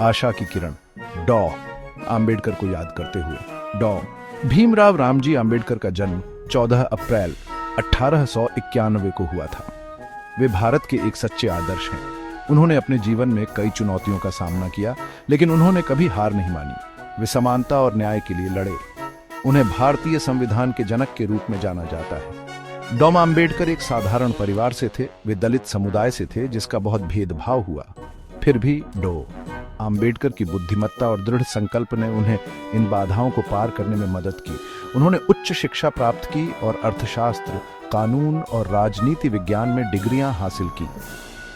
आशा की किरण डॉ आम्बेडकर को याद करते हुए। डॉ भीमराव रामजी आम्बेडकर का जन्म 14 अप्रैल 1891 को हुआ था। वे भारत के एक सच्चे आदर्श हैं। उन्होंने अपने जीवन में कई चुनौतियों का सामना किया, लेकिन उन्होंने कभी हार नहीं मानी। वे समानता और न्याय के लिए लड़े। उन्हें भारतीय संविधान के जनक के रूप में जाना जाता है। डॉ आम्बेडकर एक साधारण परिवार से थे। वे दलित समुदाय से थे जिसका बहुत भेदभाव हुआ। फिर भी डॉ आम्बेडकर की बुद्धिमत्ता और दृढ़ संकल्प ने उन्हें इन बाधाओं को पार करने में मदद की। उन्होंने उच्च शिक्षा प्राप्त की और अर्थशास्त्र, कानून और राजनीति विज्ञान में डिग्रियां हासिल की।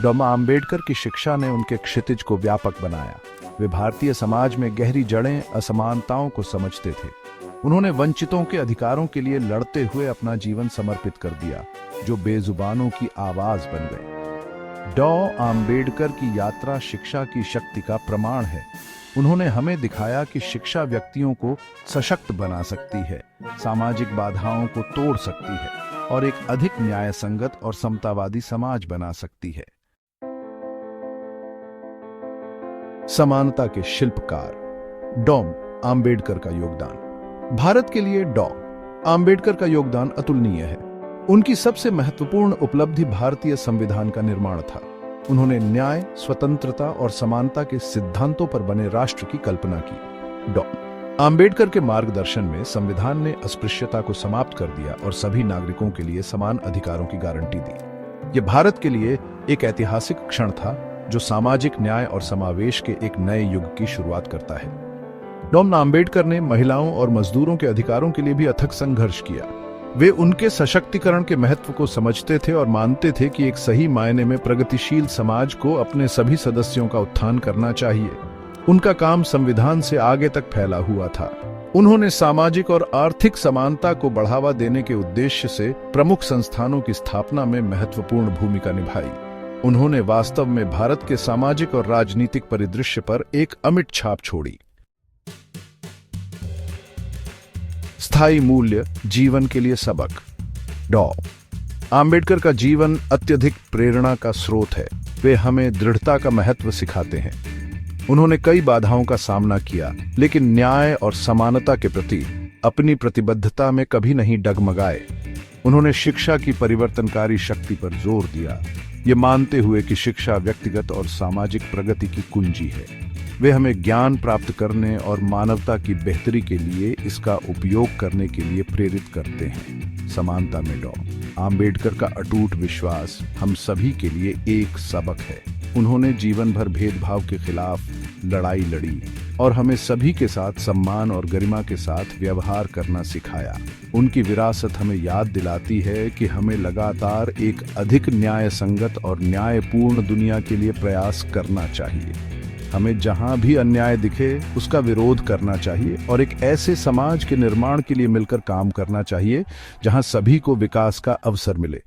डॉ आम्बेडकर की शिक्षा ने उनके क्षितिज को व्यापक बनाया। वे भारतीय समाज में गहरी जड़ें, असमानताओं को समझते थे। उन्होंने वंचितों के अधिकारों के लिए लड़ते हुए अपना जीवन समर्पित कर दिया, जो बेजुबानों की आवाज बन गए। डॉ आम्बेडकर की यात्रा शिक्षा की शक्ति का प्रमाण है। उन्होंने हमें दिखाया कि शिक्षा व्यक्तियों को सशक्त बना सकती है, सामाजिक बाधाओं को तोड़ सकती है और एक अधिक न्याय संगत और समतावादी समाज बना सकती है। समानता के शिल्पकार डॉ आम्बेडकर का योगदान। भारत के लिए डॉ आम्बेडकर का योगदान अतुलनीय है। उनकी सबसे महत्वपूर्ण उपलब्धि भारतीय संविधान का निर्माण था। उन्होंने न्याय, स्वतंत्रता और समानता के सिद्धांतों पर बने राष्ट्र की कल्पना की। डॉ आम्बेडकर के मार्गदर्शन में संविधान ने अस्पृश्यता को समाप्त कर दिया और सभी नागरिकों के लिए समान अधिकारों की गारंटी दी। यह भारत के लिए एक ऐतिहासिक क्षण था, जो सामाजिक न्याय और समावेश के एक नए युग की शुरुआत करता है। डॉ आम्बेडकर ने महिलाओं और मजदूरों के अधिकारों के लिए भी अथक संघर्ष किया। वे उनके सशक्तिकरण के महत्व को समझते थे और मानते थे कि एक सही मायने में प्रगतिशील समाज को अपने सभी सदस्यों का उत्थान करना चाहिए। उनका काम संविधान से आगे तक फैला हुआ था। उन्होंने सामाजिक और आर्थिक समानता को बढ़ावा देने के उद्देश्य से प्रमुख संस्थानों की स्थापना में महत्वपूर्ण भूमिका निभाई। उन्होंने वास्तव में भारत के सामाजिक और राजनीतिक परिदृश्य पर एक अमिट छाप छोड़ी। स्थायी मूल्य, जीवन के लिए सबक। डॉ आम्बेडकर का जीवन अत्यधिक प्रेरणा का स्रोत है। वे हमें दृढ़ता का महत्व सिखाते हैं। उन्होंने कई बाधाओं का सामना किया, लेकिन न्याय और समानता के प्रति अपनी प्रतिबद्धता में कभी नहीं डगमगाए। उन्होंने शिक्षा की परिवर्तनकारी शक्ति पर जोर दिया, ये मानते हुए कि शिक्षा व्यक्तिगत और सामाजिक प्रगति की कुंजी है। वे हमें ज्ञान प्राप्त करने और मानवता की बेहतरी के लिए इसका उपयोग करने के लिए प्रेरित करते हैं। समानता में डॉ आम्बेडकर का अटूट विश्वास हम सभी के लिए एक सबक है। उन्होंने जीवन भर भेदभाव के खिलाफ लड़ाई लड़ी और हमें सभी के साथ सम्मान और गरिमा के साथ व्यवहार करना सिखाया। उनकी विरासत हमें याद दिलाती है कि हमें लगातार एक अधिक न्याय संगत और न्यायपूर्ण दुनिया के लिए प्रयास करना चाहिए। हमें जहां भी अन्याय दिखे उसका विरोध करना चाहिए और एक ऐसे समाज के निर्माण के लिए मिलकर काम करना चाहिए जहां सभी को विकास का अवसर मिले।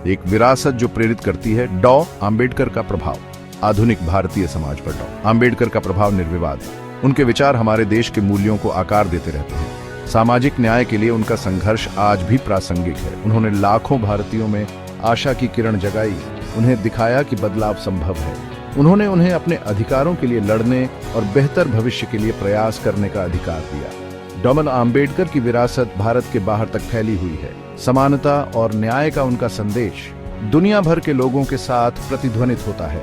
एक विरासत जो प्रेरित करती है। डॉ आम्बेडकर का प्रभाव आधुनिक भारतीय समाज पर। डॉ आम्बेडकर का प्रभाव निर्विवाद है। उनके विचार हमारे देश के मूल्यों को आकार देते रहते हैं। सामाजिक न्याय के लिए उनका संघर्ष आज भी प्रासंगिक है। उन्होंने लाखों भारतीयों में आशा की किरण जगाई, उन्हें दिखाया कि बदलाव संभव है। उन्होंने उन्हें अपने अधिकारों के लिए लड़ने और बेहतर भविष्य के लिए प्रयास करने का अधिकार दिया। डॉ आम्बेडकर की विरासत भारत के बाहर तक फैली हुई है। समानता और न्याय का उनका संदेश दुनिया भर के लोगों के साथ प्रतिध्वनित होता है।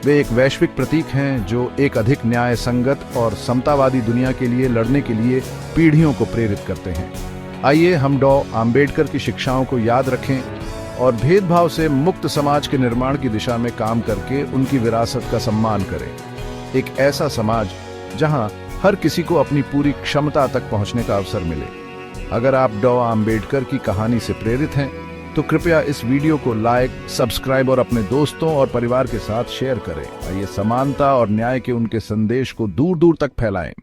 वे एक वैश्विक प्रतीक हैं जो एक अधिक न्याय संगत और समतावादी दुनिया के लिए लड़ने के लिए पीढ़ियों को प्रेरित करते हैं। आइए हम डॉ आम्बेडकर की शिक्षाओं को याद रखें और भेदभाव से मुक्त समाज के निर्माण की दिशा में काम करके उनकी विरासत का सम्मान करें। एक ऐसा समाज जहां हर किसी को अपनी पूरी क्षमता तक पहुंचने का अवसर मिले। अगर आप डॉ आम्बेडकर की कहानी से प्रेरित हैं तो कृपया इस वीडियो को लाइक, सब्सक्राइब और अपने दोस्तों और परिवार के साथ शेयर करें। आइए समानता और न्याय के उनके संदेश को दूर दूर तक फैलाएं।